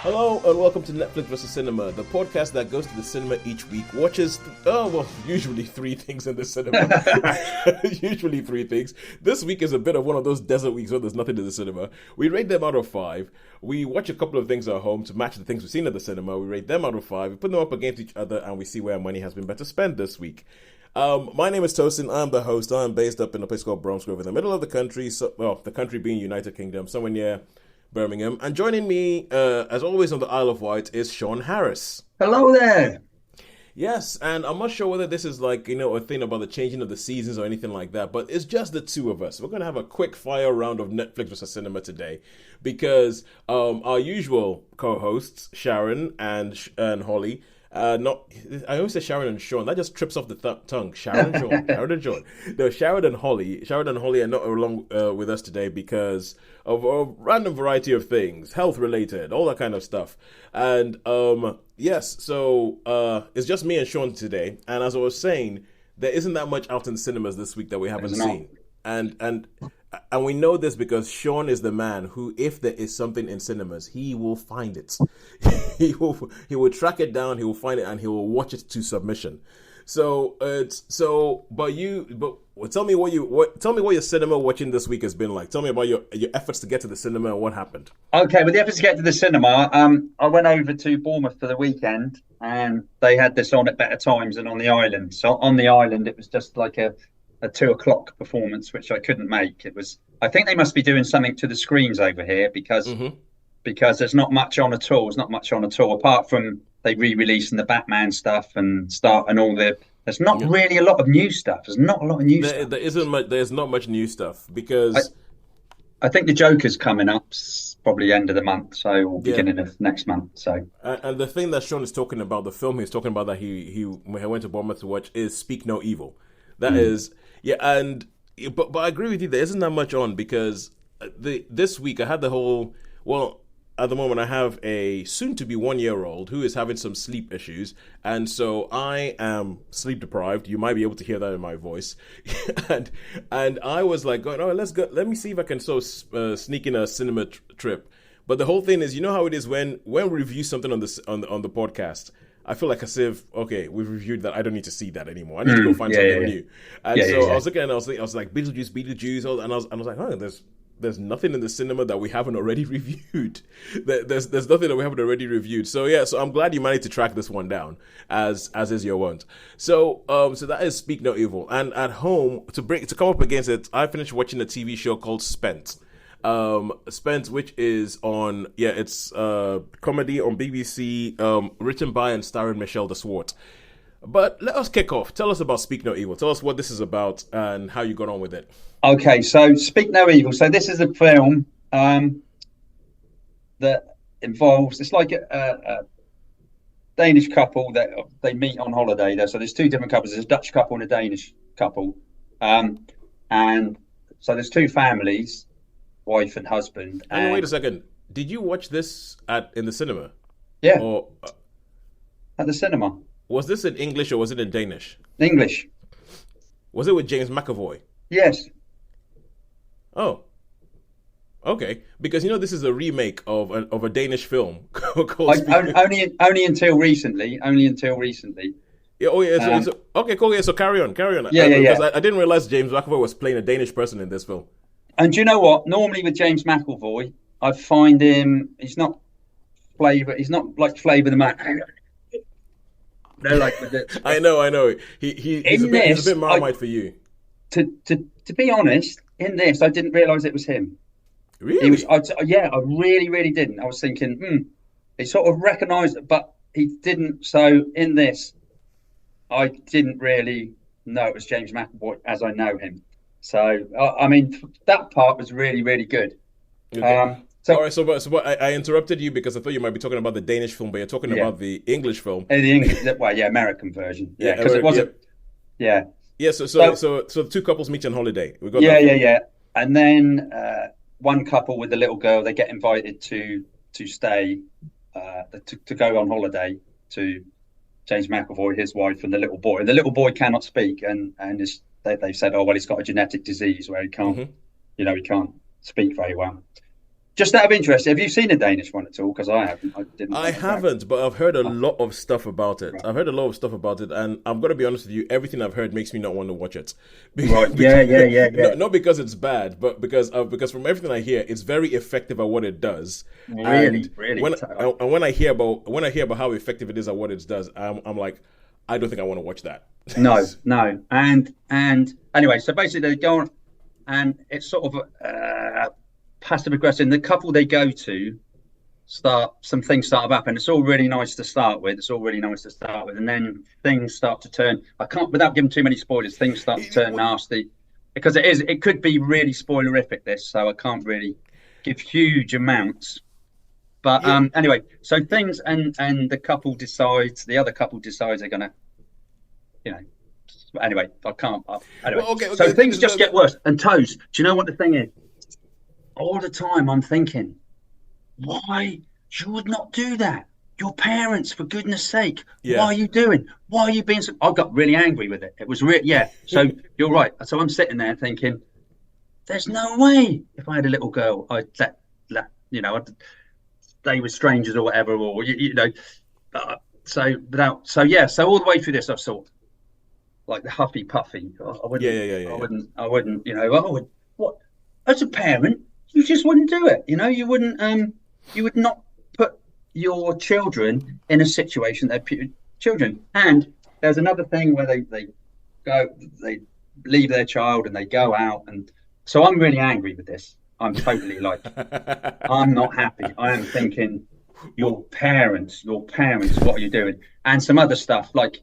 Hello and welcome to Netflix vs. Cinema, the podcast that goes to the cinema each week, watches, usually three things in the cinema. Usually three things. This week is a bit of one of those desert weeks where there's nothing in the cinema. We rate them out of 5. We watch a couple of things at home to match the things we've seen at the cinema. We rate them out of 5. We put them up against each other and we see where our money has been better spent this week. My name is Tosin. I'm the host. I'm based up in a place called Bromsgrove in the middle of the country. The country being United Kingdom, somewhere near Birmingham. And joining me, as always on the Isle of Wight, is Shaun Harris. Hello there. Yes, and I'm not sure whether this is a thing about the changing of the seasons or anything like that, but it's just the two of us. We're going to have a quick fire round of Netflix versus cinema today because our usual co-hosts, Sharon and Holly, I always say Sharon and Shaun. That just trips off the tongue. Sharon and Shaun. Sharon and Shaun. No, Sharon and Holly. Sharon and Holly are not along with us today because of a random variety of things, health related, all that kind of stuff. And yes, so it's just me and Shaun today. And as I was saying, there isn't that much out in cinemas this week that we haven't seen. And we know this because Shaun is the man who, if there is something in cinemas, he will find it. he will track it down, he will find it, and he will watch it to submission. Tell me what your cinema watching this week has been like. Tell me about your efforts to get to the cinema and what happened. Okay, well, the efforts to get to the cinema, I went over to Bournemouth for the weekend, and they had this on at better times than on the island. So on the island, it was just like a 2:00 performance, which I couldn't make. I think they must be doing something to the screens over here because there's not much on at all. There's not much on at all, apart from they re-releasing the Batman stuff and all the. There's not really a lot of new stuff. There's not a lot of new stuff. There isn't much. There's not much new stuff because I think the Joker's coming up probably end of the month, or beginning of next month. So and the thing that Shaun is talking about, the film he's talking about that he went to Bournemouth to watch is Speak No Evil. That is. Yeah, but I agree with you. There isn't that much on because this week I had at the moment I have a soon-to-be 1-year-old who is having some sleep issues, and so I am sleep deprived. You might be able to hear that in my voice, and I was like, going, "Oh, let's go. Let me see if I can sneak in a cinema trip." But the whole thing is, you know how it is when we review something on the podcast. I feel like as if, okay, we've reviewed that. I don't need to see that anymore. I need to go find something new. And I was looking and I was like, Beetlejuice, and I was like, oh, there's nothing in the cinema that we haven't already reviewed. There's nothing that we haven't already reviewed. So yeah, so I'm glad you managed to track this one down, as is your wont. So that is Speak No Evil. And at home, to come up against it, I finished watching a TV show called Spent. Which is on, it's comedy on BBC, written by and starring Michelle de Swarte. But let us kick off. Tell us about Speak No Evil. Tell us what this is about and how you got on with it. Okay, so Speak No Evil. So this is a film that involves, it's like a Danish couple that they meet on holiday there. So there's two different couples. There's a Dutch couple and a Danish couple. And so there's two families, wife and husband. And wait a second. Did you watch this in the cinema? Yeah. At the cinema. Was this in English or was it in Danish? English. Was it with James McAvoy? Yes. Oh. Okay. Because this is a remake of a Danish film called only until recently. Yeah, okay, cool. Yeah, so carry on. Yeah. Because I didn't realize James McAvoy was playing a Danish person in this film. And do you know what? Normally with James McAvoy, I find him. He's not Flavour. He's not like Flavour the Man. No, like with it. I know. He's a bit Marmite for you. To be honest, in this, I didn't realise it was him. Really? I really, really didn't. I was thinking, he sort of recognised it, but he didn't. So in this, I didn't really know it was James McAvoy as I know him. So, I mean, that part was really, really good. Okay. All right, so I interrupted you because I thought you might be talking about the Danish film, but you're talking about the English film. The English, American version. Yeah, because it wasn't. Yeah. Yeah. So two couples meet on holiday. We got yeah. And then one couple with the little girl, they get invited to stay, to go on holiday to James McAvoy, his wife, and the little boy. The little boy cannot speak, and they've said, oh well, he's got a genetic disease where he can't, he can't speak very well. Just out of interest, have you seen a Danish one at all? Because I haven't. I didn't. I haven't, but I've heard a Oh, lot of stuff about it. right. I've heard a lot of stuff about it, and I'm gonna be honest with you. Everything I've heard makes me not want to watch it. Right. Yeah. Yeah. Yeah. Yeah. Not because it's bad, but because from everything I hear, it's very effective at what it does. And Really. Really. when I hear about how effective it is at what it does, I'm like, I don't think I want to watch that. No. No. And anyway, so basically they go on, and it's sort of passive aggressive. The couple they go to some things start up, and it's all really nice to start with. And then things start to turn. I can't, without giving too many spoilers, things start to turn nasty, because it could be really spoilerific, this, so I can't really give huge amounts. But Yeah. anyway, so things, and the other couple decides they're gonna, you know. Anyway, I can't. Anyway, Well, okay. so things just get worse. And Toes, do you know what the thing is? All the time I'm thinking, why you would not do that? Your parents, for goodness sake, Yeah. what are you doing? Why are you being so? I got really angry with it. It was yeah. So you're right. So I'm sitting there thinking, there's no way if I had a little girl, I'd let I'd stay with strangers or whatever, or so all the way through this, I saw like the huffy puffy. I wouldn't. Yeah. I wouldn't. I would. What? As a parent, you just wouldn't do it. You wouldn't. You would not put your children in a situation that children. And there's another thing where they leave their child and they go out, and so I'm really angry with this. I'm totally like, I'm not happy. I am thinking, your parents, what are you doing? And some other stuff, like,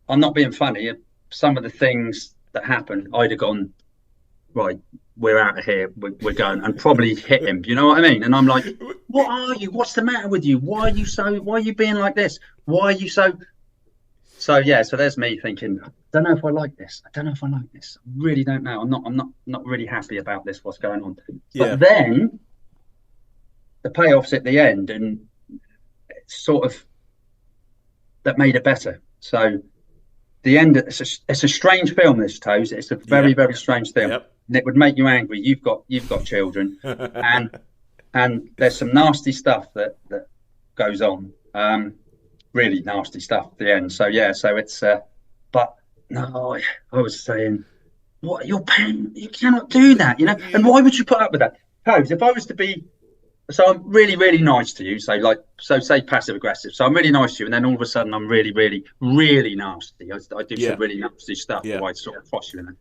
I'm not being funny. Some of the things that happened, I'd have gone, right, we're out of here, we're going, and probably hit him. You know what I mean? And I'm like, what are you? What's the matter with you? Why are you being like this? Why are you so yeah, so there's me thinking, I don't know if I like this. I really don't know. I'm not really happy about this, what's going on. Yeah. But then the payoffs at the end, and it's sort of that made it better. So the end, it's a strange film, this, Toes. It's a very, very strange film. Yep. And it would make you angry. You've got children, and there's some nasty stuff that goes on. Really nasty stuff at the end. So yeah, so it's but no, I was saying, what, your parent, you cannot do that, and why would you put up with that? Toes, if I was to be, so I'm really, really nice to you, say passive aggressive, so I'm really nice to you, and then all of a sudden I'm really, really, really nasty. I do some really nasty stuff, or I sort of cross you in it.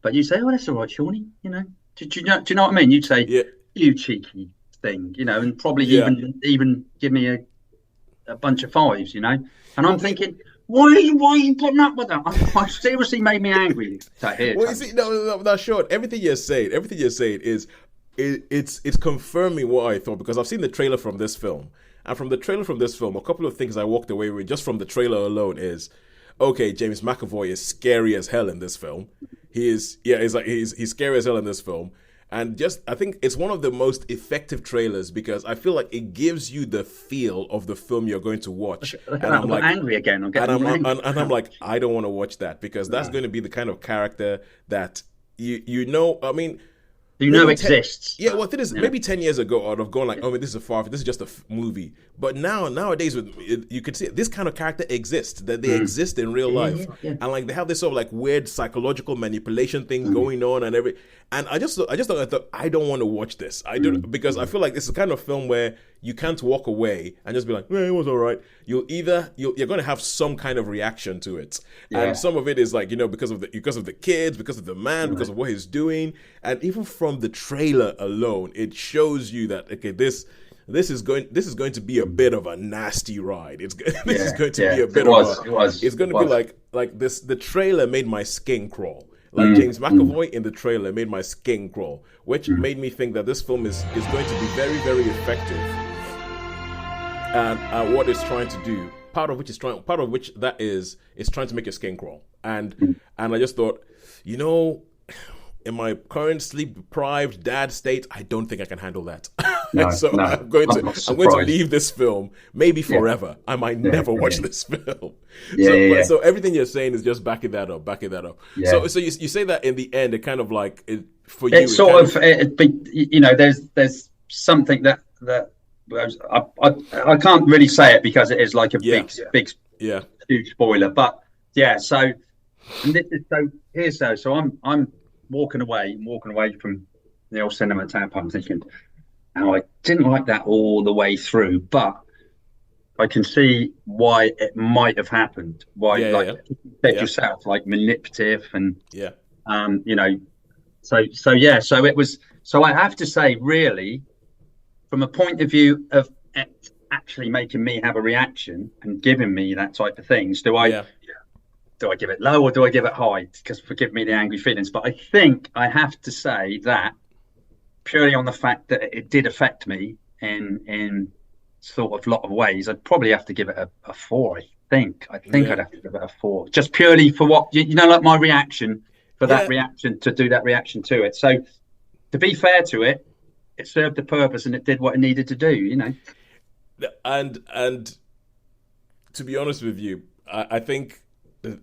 But you say, oh, that's all right, Shawnee, do you know what I mean? You'd say, you cheeky thing, and probably even give me a bunch of fives, and I'm thinking, why are you putting up with that? I seriously made me angry. Well, you see, no, Sean, everything you're saying is it's confirming what I thought, because I've seen the trailer from this film, and from the trailer from this film, a couple of things I walked away with just from the trailer alone is, okay, James McAvoy is scary as hell in this film. He's scary as hell in this film. And I think it's one of the most effective trailers, because I feel like it gives you the feel of the film you're going to watch. And I'm like angry again. I'm like, I don't want to watch that, because that's going to be the kind of character that I mean, exists. Yeah, well, it is. Maybe 10 years ago, I'd have gone like, this is just a movie. But nowadays, you could see this kind of character exists. That they exist in real life, and like they have this sort of like weird psychological manipulation thing going on and every. And I thought I don't want to watch this. I don't, because I feel like this is the kind of film where you can't walk away and just be like, it was all right. You're going to have some kind of reaction to it, and some of it is like, because of the kids, because of the man, because of what he's doing, and even from the trailer alone, it shows you that, okay, this is going to be a bit of a nasty ride. It's going to be like this. The trailer made my skin crawl. Like James McAvoy in the trailer made my skin crawl, which made me think that this film is going to be very, very effective at what it's trying to do. Part of which is trying to make your skin crawl. And I just thought, in my current sleep-deprived dad state, I don't think I can handle that. I'm going to leave this film, maybe forever. I might never watch this film. So everything you're saying is just backing that up. Yeah. So you say that in the end, it kind of like for you. It's sort of there's something that I can't really say it because it is like a Yeah, big yeah, huge spoiler. But yeah, so and this is so I'm walking away from the old cinema tap. I'm thinking, now I didn't like that all the way through, but I can see why it might have happened. Why, yeah, yeah, like yeah, you said yeah, yourself, like manipulative and yeah, you know, so yeah, so it was. So I have to say, really, from a point of view of actually making me have a reaction and giving me that type of things, yeah, do I give it low or do I give it high? Because forgive me the angry feelings, but I think I have to say that purely on the fact that it did affect me in sort of lot of ways, I'd probably have to give it a four. I think yeah, I'd have to give it a four, just purely for what like my reaction for that yeah. reaction to do that reaction to it. So to be fair to it, it served the purpose and it did what it needed to do. And to be honest with you, I think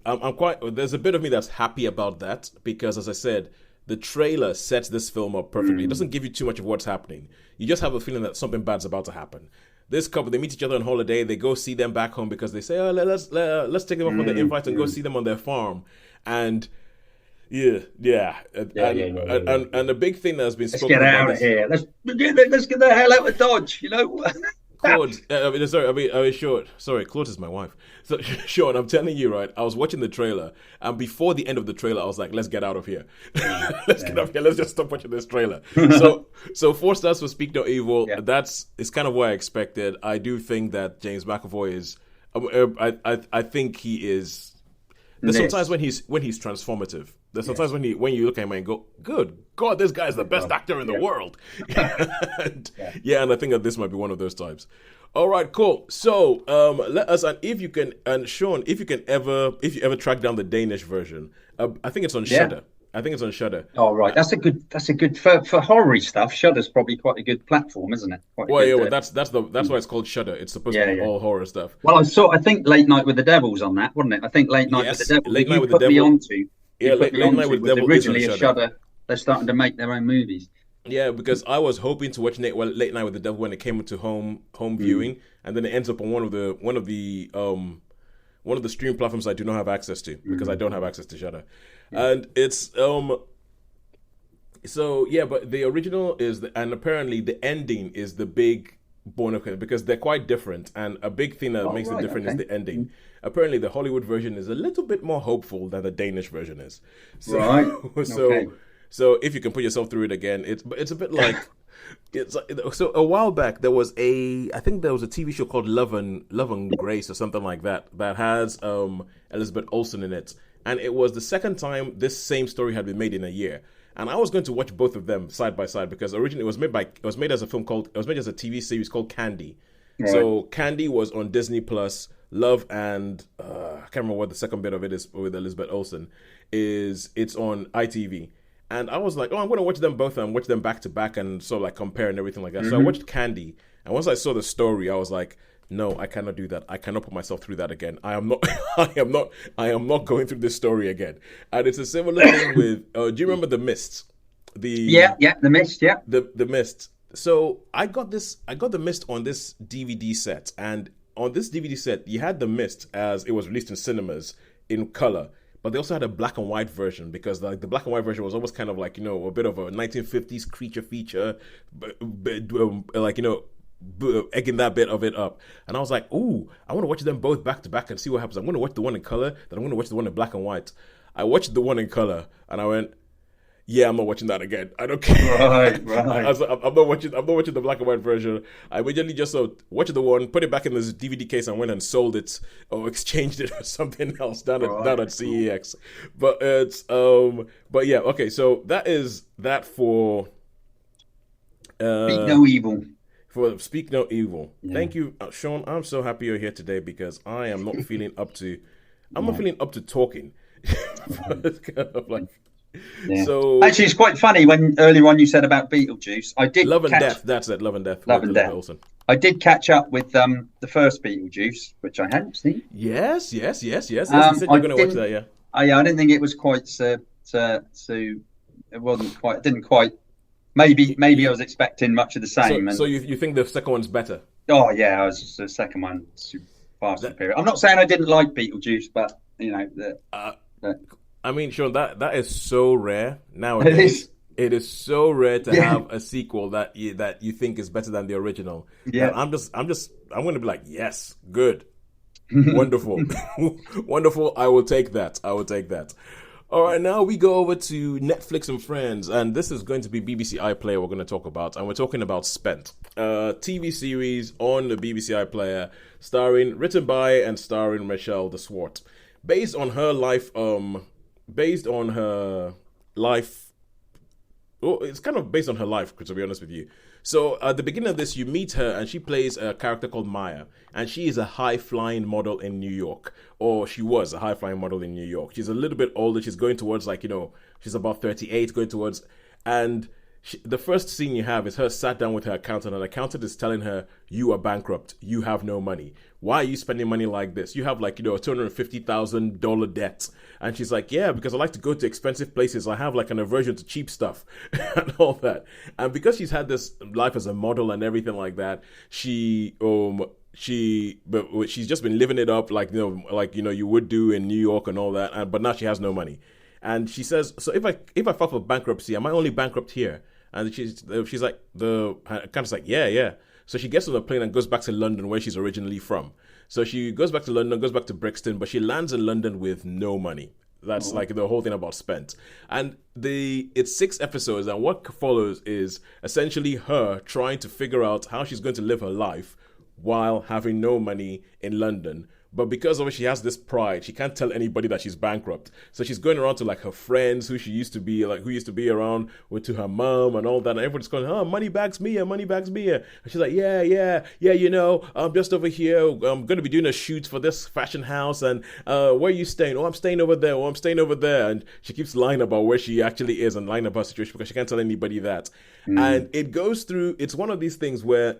I'm quite. There's a bit of me that's happy about that because, as I said, the trailer sets this film up perfectly. It Mm. doesn't give you too much of what's happening. You just have a feeling that something bad's about to happen. This couple, they meet each other on holiday. They go see them back home because they say, "Oh, let's take them up on the Mm. invite and go Mm. see them on their farm." And yeah, yeah, and the big thing that has been Let's get spoken about out of this. here. Let's get the hell out of Dodge. Claude, sorry, Sean. Sorry, Claude is my wife. So, Sean, I'm telling you, right? I was watching the trailer, and before the end of the trailer, I was like, "Let's get out of here. Let's get out of here. Let's just stop watching this trailer." So 4 stars for Speak No Evil. Yeah. It's kind of what I expected. I do think that James McAvoy is. I think he is. There's sometimes This. when he's transformative. There's sometimes Yes. when you look at him and go, "Good God, this guy is the best God. actor in the Yeah. world." and, Yeah. yeah, and I think that this might be one of those times. All right, cool. So let us, and if you can, and Sean, if you ever track down the Danish version, I think it's on Yeah. Shudder. I think it's on Shudder. Oh, right. That's a good for horror stuff. Shudder's probably quite a good platform, isn't it? Quite a Well, yeah, good. well, that's why it's called Shudder. It's supposed to Yeah, be yeah. all horror stuff. Well, I think Late Night with the Devil's on that, wasn't it? I think Late Night with the Yes, Devil. Late Night You with the put me Devil. onto. Yeah, You put me Late Night onto with the was Devil is on originally a Shudder. Shudder. They're starting to make their own movies. Yeah, because I was hoping to watch Late Night with the Devil when it came into home viewing, and then it ends up on one of the stream platforms I do not have access to because I don't have access to Shudder, and it's So yeah, but the original and apparently the ending is the big bonus because they're quite different, and a big thing that Oh, makes it right, different is okay. the ending. Apparently, the Hollywood version is a little bit more hopeful than the Danish version is. So, Right. so, Okay. so if you can put yourself through it again, it's a bit like so a while back I think there was a TV show called Love and Grace or something like that that has Elizabeth Olsen in it, and it was the second time this same story had been made in a year. And I was going to watch both of them side by side because originally it was made as a TV series called Candy. Right. So Candy was on Disney Plus. Love and I can't remember what the second bit of it is with Elizabeth Olsen. It's on ITV. And I was like, oh, I'm going to watch them both and watch them back to back and sort of like compare and everything like that. So I watched Candy, and once I saw the story, I was like, no, I cannot do that. I cannot put myself through that again. I am not. I am not going through this story again. And it's a similar thing with. Do you remember The Mist? Yeah, The Mist. Yeah. The Mist. So I got The Mist on this DVD set, and on this DVD set, you had The Mist as it was released in cinemas in color, but they also had a black and white version because like the black and white version was almost kind of like a bit of a 1950s creature feature, like egging that bit of it up. And I was like, ooh, I want to watch them both back to back and see what happens. I'm going to watch the one in color, then I'm going to watch the one in black and white. I watched the one in color, and I went, yeah, I'm not watching that again. I don't care. Right. I was like, I'm not watching the black and white version. I immediately just watched the one, put it back in this DVD case, and went and sold it or exchanged it for something else down at CEX. But it's but yeah, okay. So that is that for Speak No Evil. For Speak No Evil. Yeah. Thank you, Sean. I'm so happy you're here today because I am not feeling up to. I'm not feeling up to talking. It's kind of like. Yeah. So actually, it's quite funny when earlier on you said about Beetlejuice. I did Love and Death. That's it. Love and Death. Love and Death. Olsen. I did catch up with the first Beetlejuice, which I hadn't seen. Yes. You said you're going to watch that, yeah. I didn't think it was quite so. It wasn't quite. Didn't quite maybe I was expecting much of the So same, so and you think the second one's better? oh yeah, I was just the second one far That superior. I'm not saying I didn't like Beetlejuice, but uh, the I mean, Sean, that is so rare it nowadays. is, It is so rare to yeah, have a sequel that you think is better than the original. That yeah. I'm going to be like, yes, good, wonderful, wonderful. I will take that. I will take that. All right, now we go over to Netflix and Friends, and this is going to be BBC iPlayer we're going to talk about, and we're talking about Spent, a TV series on the BBC iPlayer, written by and starring Michelle de Swarte, based on her life, based on her life well, it's kind of based on her life, to be honest with you. So at the beginning of this, you meet her, and she plays a character called Maya, and she is a high flying model in New York, or she was a high flying model in New York. She's a little bit older. She's going towards she's about 38, going towards, and the first scene you have is her sat down with her accountant, and the accountant is telling her, "You are bankrupt. You have no money. Why are you spending money like this? You have a $250,000 debt." And she's like, "Yeah, because I like to go to expensive places. I have like an aversion to cheap stuff and all that." And because she's had this life as a model and everything like that, but she's just been living it up you would do in New York and all that. But now she has no money. And she says, "So if I file for bankruptcy, am I only bankrupt here?" And she's like, the accountant's like, "Yeah, yeah." So she gets on the plane and goes back to London, where she's originally from. So she goes back to London, goes back to Brixton, but she lands in London with no money. That's Oh, like the whole thing about Spent. And it's 6 episodes, and what follows is essentially her trying to figure out how she's going to live her life while having no money in London. But because of it, she has this pride. She can't tell anybody that she's bankrupt. So she's going around to like her friends who who used to be around with, to her mom and all that. And everybody's going, "Oh, money bags Mia, money bags Mia." And she's like, "Yeah, yeah, yeah, I'm just over here. I'm going to be doing a shoot for this fashion house. And where are you staying? Oh, I'm staying over there. Oh, I'm staying over there." And she keeps lying about where she actually is and lying about her situation because she can't tell anybody that. And mm, it's one of these things where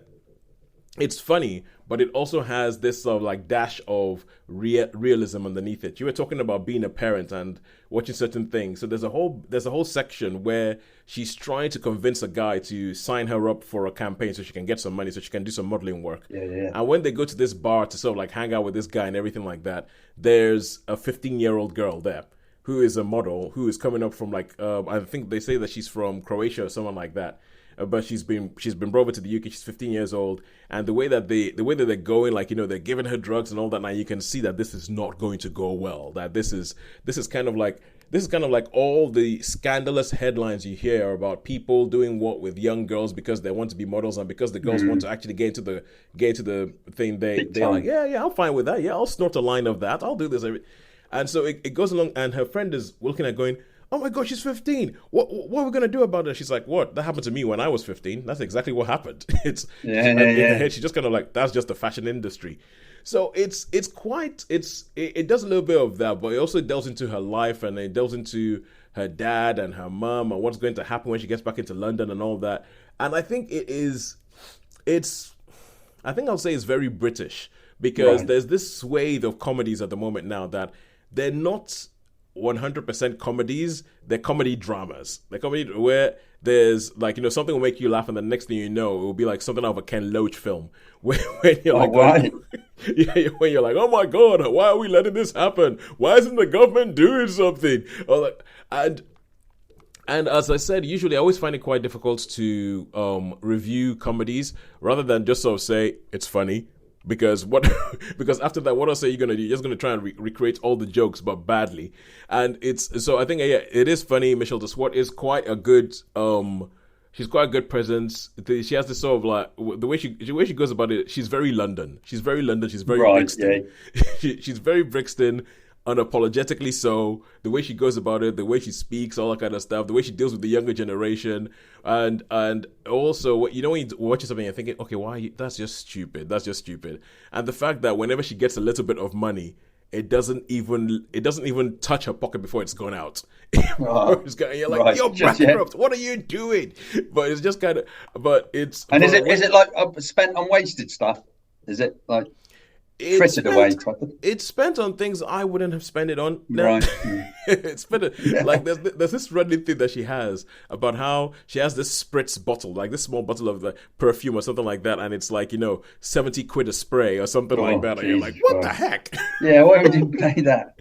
it's funny, but it also has this sort of like dash of realism underneath it. You were talking about being a parent and watching certain things. So there's a whole section where she's trying to convince a guy to sign her up for a campaign so she can get some money so she can do some modeling work. yeah, yeah. And when they go to this bar to sort of like hang out with this guy and everything like that, there's a 15-year-old girl there who is a model who is coming up from I think they say that she's from Croatia or someone like that. But she's been brought over to the UK. She's 15 years old, and the way that they're going, they're giving her drugs and all that. Now you can see that this is not going to go well. That this is kind of like all the scandalous headlines you hear about people doing what with young girls because they want to be models and because the girls want to actually get into the thing. Big They're like, time. yeah, yeah, I'm fine with that. Yeah, I'll snort a line of that. I'll do this. And so it goes along, and her friend is looking at going, "Oh my God, she's 15. What are we gonna do about it?" She's like, "What? That happened to me when I was 15. That's exactly what happened." Yeah, yeah, In her yeah. head, she's just kind of like, "That's just the fashion industry." So it does a little bit of that, but it also delves into her life and it delves into her dad and her mom and what's going to happen when she gets back into London and all that. And I think it's I think I'll say it's very British because Right. there's this swathe of comedies at the moment now that they're not 100% comedies. They're comedy dramas. They're comedy where there's something will make you laugh, and the next thing you know, it will be like something out of a Ken Loach film. When you're Oh, like going, right. yeah, when you're like, "Oh my God, why are we letting this happen? Why isn't the government doing something?" Or like, and as I said, usually I always find it quite difficult to review comedies rather than just sort of say it's funny. Because what? Because after that, what else are you gonna do? You're just gonna try and recreate all the jokes, but badly. And it's so I think yeah, it is funny. Michelle de Swart is quite a good she's quite a good presence. She has this sort of like the way she goes about it. She's very London. She's very London. She's very Right. Yeah. Brixton. She's very Brixton, unapologetically so. The way she goes about it, the way she speaks, all that kind of stuff, the way she deals with the younger generation, and also when you watch something, you're thinking, okay, why? That's just stupid. That's just stupid. And the fact that whenever she gets a little bit of money, it doesn't even touch her pocket before it's gone out. Oh, You're like, right. "You're Just yeah. bankrupt. What are you doing?" But it's just kind of, but it's And but is it like spent on wasted stuff? Is it like? It's frittered away. spent. It's spent on things I wouldn't have spent it on. Right. It's spent like there's this running thing that she has about how she has this spritz bottle, like this small bottle of the perfume or something like that, and it's like 70 quid a spray or something like that, and you're like, what the heck? Yeah, why would you pay that?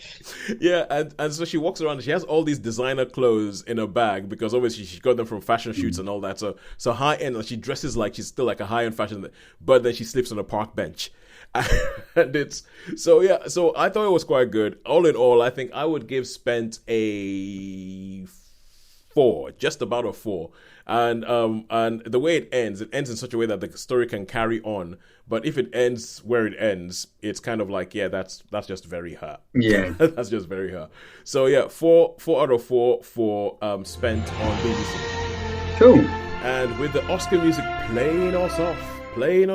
Yeah, and so she walks around and she has all these designer clothes in her bag because obviously she got them from fashion shoots and all that. So high end, and she dresses like she's still like a high end fashion, but then she sleeps on a park bench. And it's so I thought it was quite good. All in all, I think I would give Spent a 4, just about a 4. And the way it ends in such a way that the story can carry on. But if it ends where it ends, it's kind of like, that's just very her. Yeah. That's just very her. So yeah, 4 out of 4 for Spent on BBC. Cool. And with the Oscar music playing us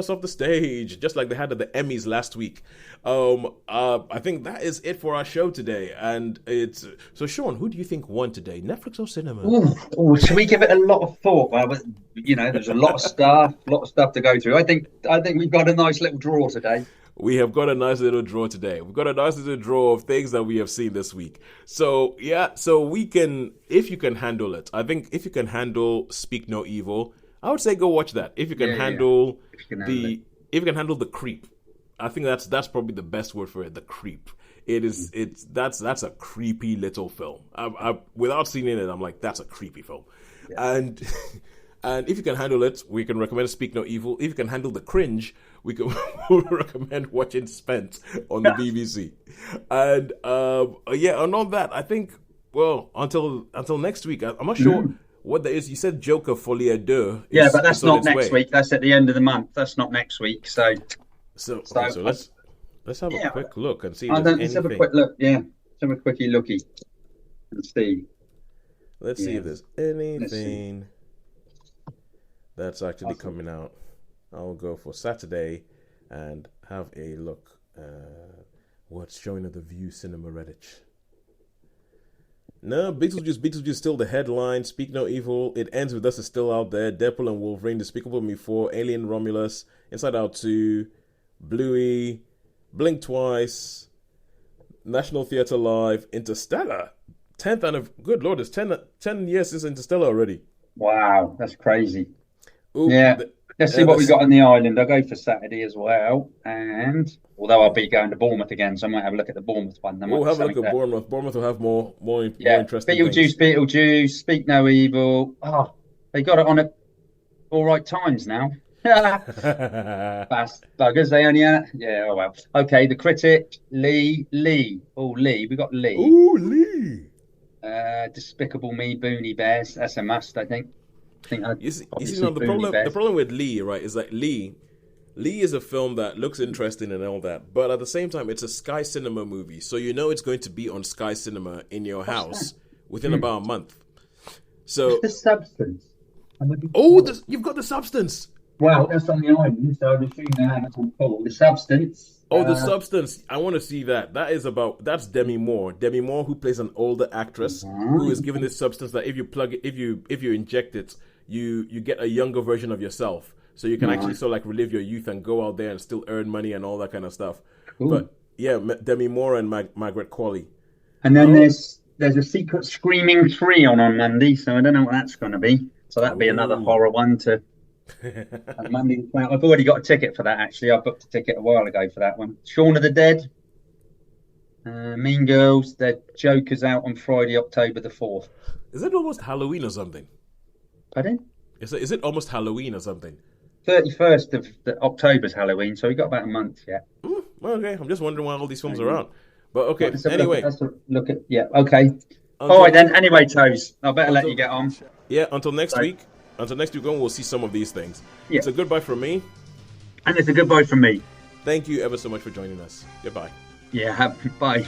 off the stage, just like they had at the Emmys last week. I think that is it for our show today. And so Shaun, who do you think won today, Netflix or cinema? Should we give it a lot of thought? Well, there's a lot of stuff to go through. I think we've got a nice little draw today. We have got a nice little draw today. We've got a nice little draw of things that we have seen this week. So we can, if you can handle it. I think if you can handle Speak No Evil, I would say go watch that. If you can handle the creep, I think that's probably the best word for it. The creep. That's a creepy little film. I without seeing it, I'm like, that's a creepy film. Yeah. And if you can handle it, we can recommend Speak No Evil. If you can handle the cringe, we can recommend watching Spent on the BBC. And and on that, I think until next week, I'm not sure. What there is, you said Joker Folie 2. Yeah, but that's not next week. That's at the end of the month. That's not next week. So let's have a quick look and see if there's anything. Let's have a quick look. Yeah, let's have a quickie looky and see. Let's see if there's anything that's actually coming out. I'll go for Saturday and have a look. What's showing at the View Cinema Reddit? No, Beetlejuice still the headline. Speak No Evil. It Ends With Us is still out there. Deadpool and Wolverine, Despicable Me 4, Alien Romulus, Inside Out 2, Bluey, Blink Twice, National Theatre Live, Interstellar. 10th and good Lord, it's 10 years since Interstellar already. Wow, that's crazy. Ooh, yeah. Let's see what we got on the island. I'll go for Saturday as well. And although I'll be going to Bournemouth again, so I might have a look at the Bournemouth one. We'll have a look at Bournemouth. Bournemouth will have more interesting Beetlejuice, Speak No Evil. Oh, they got it on at all right times now. Fast buggers, they only oh well. Okay, The Critic, Lee. Oh, Lee. We got Lee. Ooh, Lee. Despicable Me, Boonie Bears. That's a must, I think. The problem with Lee, right, is that Lee is a film that looks interesting and all that, but at the same time, it's a Sky Cinema movie, so it's going to be on Sky Cinema in your house within about a month. So The Substance. You've got The Substance. Well, that's on the island, so I'd assume that's on call. The Substance. The Substance. I want to see that. That's Demi Moore. Demi Moore, who plays an older actress who is given this substance that if you inject it, you get a younger version of yourself. So you can actually sort of like relive your youth and go out there and still earn money and all that kind of stuff. Cool. But yeah, Demi Moore and Margaret Qualley. And then there's a Secret Screaming 3 on Monday, so I don't know what that's going to be. So that'll be another horror one to Monday. I've already got a ticket for that, actually. I booked a ticket a while ago for that one. Shaun of the Dead. Mean Girls. The Joker's out on Friday, October the 4th. Is it almost Halloween or something? Pardon? Is it almost Halloween or something? 31st of October's Halloween, so we got about a month yet. Okay, I'm just wondering why all these films are out. But okay, anyway. Okay. All right then. Anyway, Toes, I better let you get on. Yeah, until next week. Until next week, we'll see some of these things. Yeah. It's a goodbye from me. And it's a goodbye from me. Thank you ever so much for joining us. Goodbye. Yeah, bye.